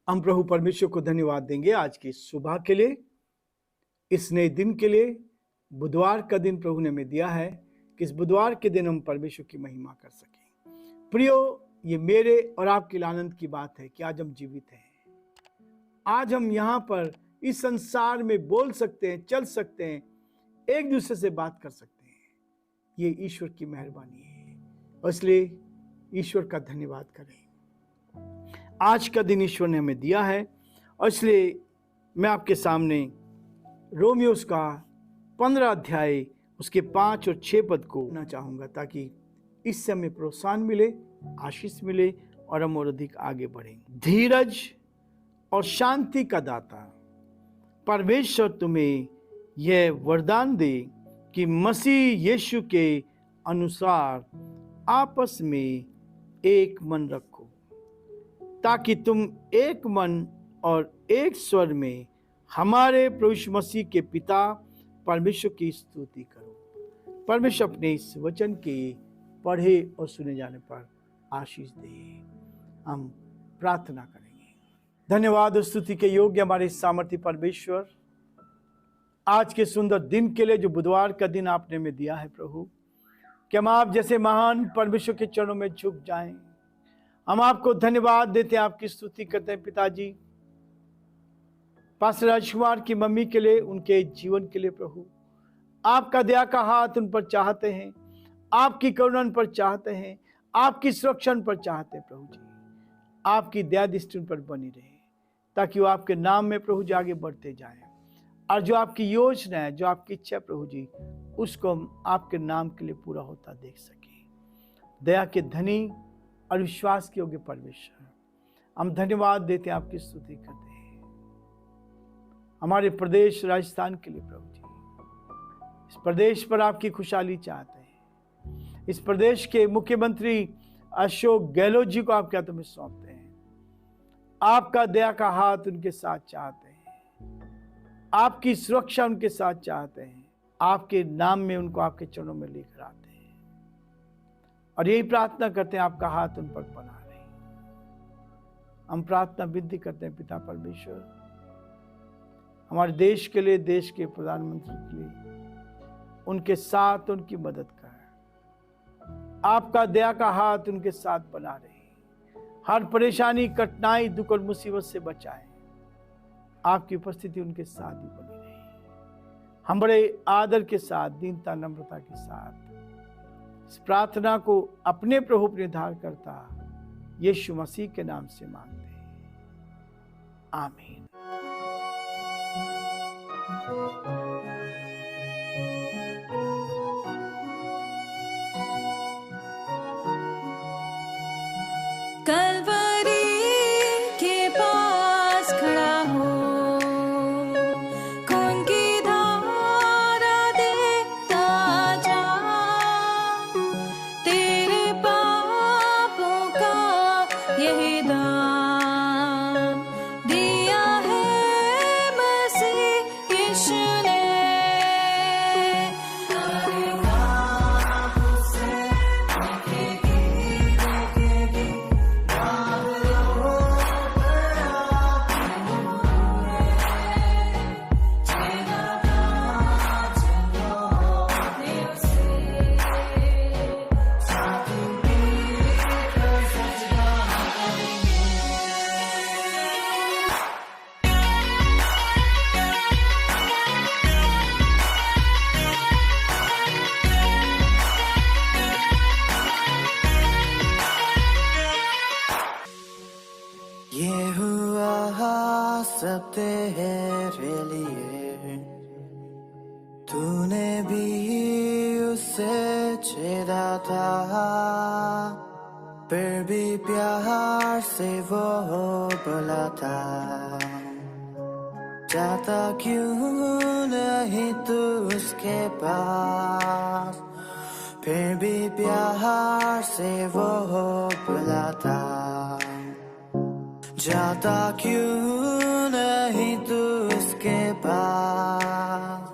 हम प्रभु परमेश्वर को धन्यवाद देंगे आज की सुबह के लिए, इस नए दिन के लिए। बुधवार का दिन प्रभु ने हमें दिया है कि इस बुधवार के दिन हम परमेश्वर की महिमा कर सकें। प्रियो, ये मेरे और आपके लिए आनंद की बात है कि आज हम जीवित हैं। आज हम यहाँ पर इस संसार में बोल सकते हैं, चल सकते हैं, एक दूसरे से बात कर सकते हैं। ये ईश्वर की मेहरबानी है और इसलिए ईश्वर का धन्यवाद करें। आज का दिन ईश्वर ने हमें दिया है और इसलिए मैं आपके सामने रोमियोस का 15 अध्याय उसके 5 और 6 पद को पढ़ना चाहूँगा, ताकि इससे हमें प्रोत्साहन मिले, आशीष मिले और हम और अधिक आगे बढ़ें। धीरज और शांति का दाता परमेश्वर तुम्हें यह वरदान दे कि मसीह यीशु के अनुसार आपस में एक मन रखो, ताकि तुम एक मन और एक स्वर में हमारे प्रभु यीशु मसीह के पिता परमेश्वर की स्तुति करो। परमेश्वर अपने इस वचन के पढ़े और सुने जाने पर आशीष दे। हम प्रार्थना करेंगे। धन्यवाद और स्तुति के योग्य हमारे सामर्थी परमेश्वर, आज के सुंदर दिन के लिए जो बुधवार का दिन आपने हमें दिया है प्रभु, कि हम आप जैसे महान परमेश्वर के चरणों में झुक जाएं। हम आपको धन्यवाद देते हैं, आपकी स्तुति करते हैं पिताजी, पास्टर राजकुमार की मम्मी के लिए, उनके जीवन के लिए प्रभु। आपका दया का हाथ उन पर चाहते हैं, आपकी करुणा उन पर चाहते हैं, आपकी सुरक्षा उन पर चाहते हैं प्रभु जी। आपकी दया दृष्टि उन पर बनी रहे, ताकि वो आपके नाम में प्रभु जी आगे बढ़ते जाएं। और जो आपकी योजना है, जो आपकी इच्छा प्रभु जी, उसको हम आपके नाम के लिए पूरा होता देख सकें। दया के धनी और विश्वास के योग्य परमेश्वर, हम धन्यवाद देते हैं, आपकी स्तुति करते हैं हमारे प्रदेश राजस्थान के लिए प्रभु जी। इस प्रदेश पर आपकी खुशहाली चाहते हैं। इस प्रदेश के मुख्यमंत्री अशोक गहलोत जी को आपके हाथों में सौंपते हैं। आपका दया का हाथ उनके साथ चाहते हैं, आपकी सुरक्षा उनके साथ चाहते हैं। आपके नाम में उनको आपके चरणों में लेकर आते हैं और यही प्रार्थना करते हैं, आपका हाथ उन पर बना रहे। हम प्रार्थना विनती करते हैं पिता परमेश्वर, हमारे देश के लिए, देश के प्रधानमंत्री के लिए, उनके साथ उनकी मदद कर। आपका दया का हाथ उनके साथ बना रहे। हर परेशानी, कठिनाई, दुख और मुसीबत से बचाएं। आपकी उपस्थिति उनके साथ ही बनी रहे। हम बड़े आदर के साथ, दीनता, नम्रता के साथ इस प्रार्थना को अपने प्रभु, अपने उद्धारकर्ता यीशु मसीह के नाम से मांगते हैं, आमीन। कलवरी के पास खड़ा हो, खून की धारा देखता जा, तेरे पापों का यही दाम दिया है मसीह यीशु ने। ये हुआ सब तेरे लिए, तूने भी उसे छेड़ा था, फिर भी प्यार से वो बोला था, जाता क्यों नहीं तू उसके पास, फिर भी प्यार से वो बोला था, जाता क्यों नहीं तू उसके पास।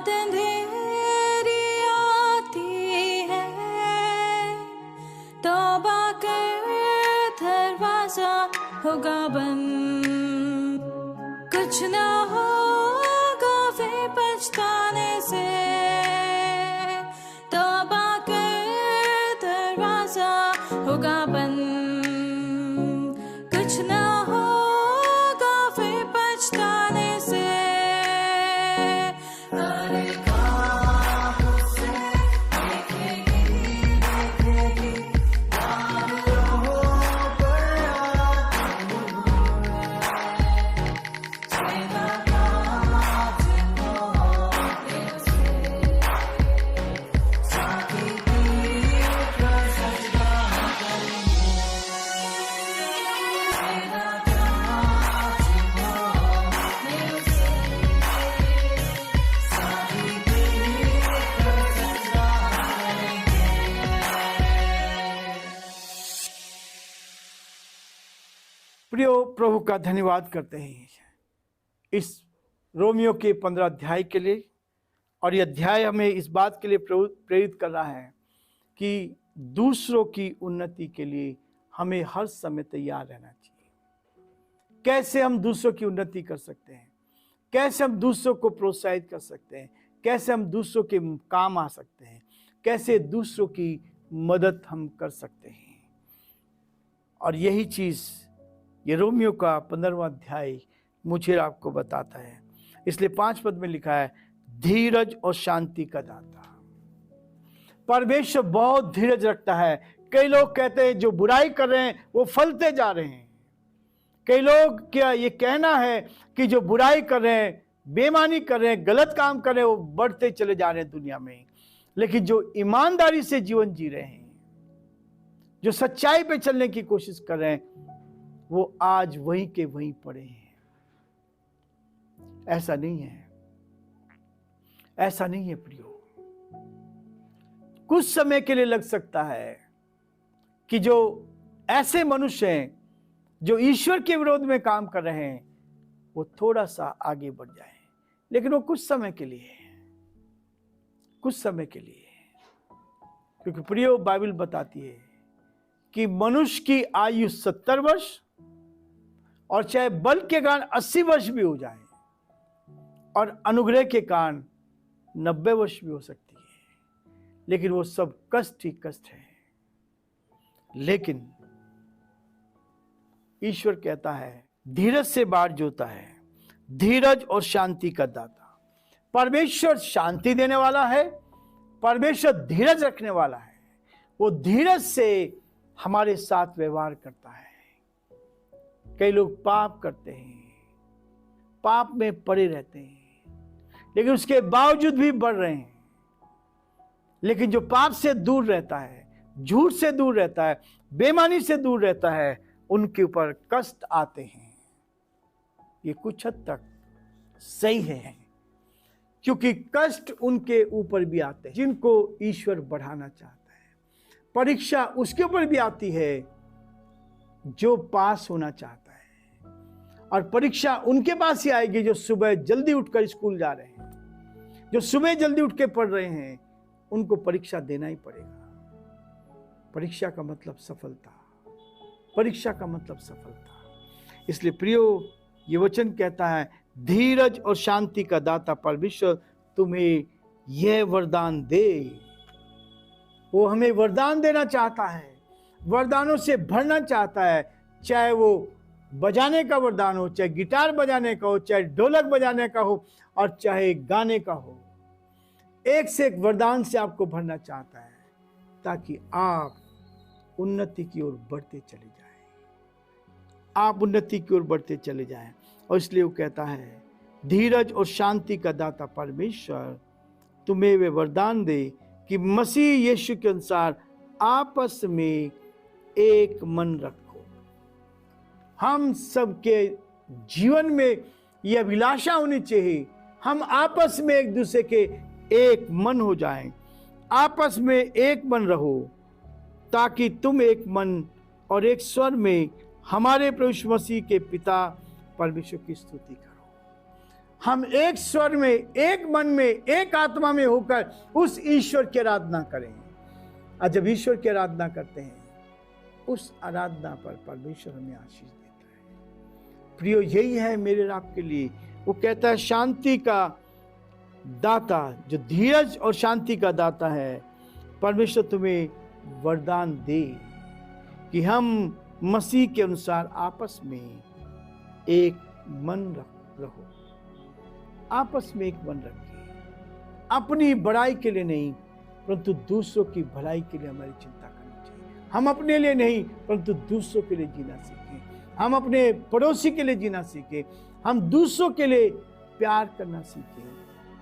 रात अंधेरी आती है, तौबा कर दरवाजा होगा बंद, कुछ ना होगा फिर पछताने से, तौबा कर दरवाजा होगा बंद, कुछ ना होगा फिर पछताने से। प्रियो, प्रभु का धन्यवाद करते हैं इस रोमियो के 15 अध्याय के लिए। और यह अध्याय हमें इस बात के लिए प्रेरित कर रहा है कि दूसरों की उन्नति के लिए हमें हर समय तैयार रहना चाहिए। कैसे हम दूसरों की उन्नति कर सकते हैं, कैसे हम दूसरों को प्रोत्साहित कर सकते हैं, कैसे हम दूसरों के काम आ सकते हैं, कैसे दूसरों की मदद हम कर सकते हैं। और यही चीज़ ये रोमियो का 15वां अध्याय मुझे आपको बताता है। इसलिए 5 पद में लिखा है, धीरज और शांति का दाता। परमेश्वर बहुत धीरज रखता है। कई लोग कहते हैं जो बुराई कर रहे हैं वो फलते जा रहे हैं। कई लोग क्या ये कहना है कि जो बुराई कर रहे हैं, बेईमानी कर रहे हैं, गलत काम कर रहे हैं, वो बढ़ते चले जा रहे हैं दुनिया में। लेकिन जो ईमानदारी से जीवन जी रहे हैं, जो सच्चाई पे चलने की कोशिश कर रहे हैं, वो आज वहीं के वहीं पड़े हैं। ऐसा नहीं है, ऐसा नहीं है प्रियो। कुछ समय के लिए लग सकता है कि जो ऐसे मनुष्य हैं जो ईश्वर के विरोध में काम कर रहे हैं, वो थोड़ा सा आगे बढ़ जाए, लेकिन वो कुछ समय के लिए है, कुछ समय के लिए। क्योंकि प्रियो, बाइबल बताती है कि मनुष्य की आयु 70 वर्ष और चाहे बल के कारण 80 वर्ष भी हो जाए, और अनुग्रह के कारण 90 वर्ष भी हो सकती है, लेकिन वो सब कष्ट ही कष्ट है। लेकिन ईश्वर कहता है, धीरज से बाढ़ जोता है, धीरज और शांति का दाता। परमेश्वर शांति देने वाला है, परमेश्वर धीरज रखने वाला है। वो धीरज से हमारे साथ व्यवहार करता है। कई लोग पाप करते हैं, पाप में पड़े रहते हैं, लेकिन उसके बावजूद भी बढ़ रहे हैं। लेकिन जो पाप से दूर रहता है, झूठ से दूर रहता है, बेईमानी से दूर रहता है, उनके ऊपर कष्ट आते हैं। ये कुछ हद तक सही है, क्योंकि कष्ट उनके ऊपर भी आते हैं जिनको ईश्वर बढ़ाना चाहता है। परीक्षा उसके ऊपर भी आती है जो पास होना चाहता है, और परीक्षा उनके पास ही आएगी जो सुबह जल्दी उठकर स्कूल जा रहे हैं, जो सुबह जल्दी उठ के पढ़ रहे हैं। उनको परीक्षा देना ही पड़ेगा। परीक्षा का मतलब सफलता, परीक्षा का मतलब सफलता। इसलिए प्रियो, ये वचन कहता है, धीरज और शांति का दाता परमेश्वर तुम्हें यह वरदान दे। वो हमें वरदान देना चाहता है, वरदानों से भरना चाहता है। चाहे वो बजाने का वरदान हो, चाहे गिटार बजाने का हो, चाहे ढोलक बजाने का हो, और चाहे गाने का हो। एक से एक वरदान से आपको भरना चाहता है, ताकि आप उन्नति की ओर बढ़ते चले जाएं, आप उन्नति की ओर बढ़ते चले जाएं। और इसलिए वो कहता है, धीरज और शांति का दाता परमेश्वर तुम्हें वे वरदान दे कि मसीह यीशु के अनुसार आपस में एक मन रखो। हम सबके जीवन में यह अभिलाषा होनी चाहिए, हम आपस में एक दूसरे के एक मन हो जाएं, आपस में एक मन रहो, ताकि तुम एक मन और एक स्वर में हमारे प्रभु यीशु मसीह के पिता परमेश्वर की स्तुति करो। हम एक स्वर में, एक मन में, एक आत्मा में होकर उस ईश्वर की आराधना करें। और जब ईश्वर की आराधना करते हैं, उस आराधना पर परमेश्वर हमें आशीष देता है। प्रियो, यही है मेरे और आपके लिए। वो कहता है शांति का दाता, जो धीरज और शांति का दाता है, परमेश्वर तुम्हें वरदान दे कि हम मसीह के अनुसार आपस में एक मन रहो। आपस में एक मन रखिए, अपनी बड़ाई के लिए नहीं परंतु दूसरों की भलाई के लिए हमारी चिंता करनी चाहिए। हम अपने लिए नहीं परंतु दूसरों के लिए जीना सीखें। हम अपने पड़ोसी के लिए जीना सीखें। हम दूसरों के लिए प्यार करना सीखें।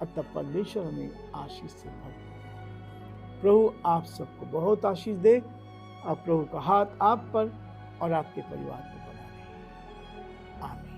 अतः परमेश्वर हमें आशीष से भर दे। प्रभु आप सबको बहुत आशीष दे। और प्रभु का हाथ आप पर और आपके परिवार पर बना रहे। आमीन।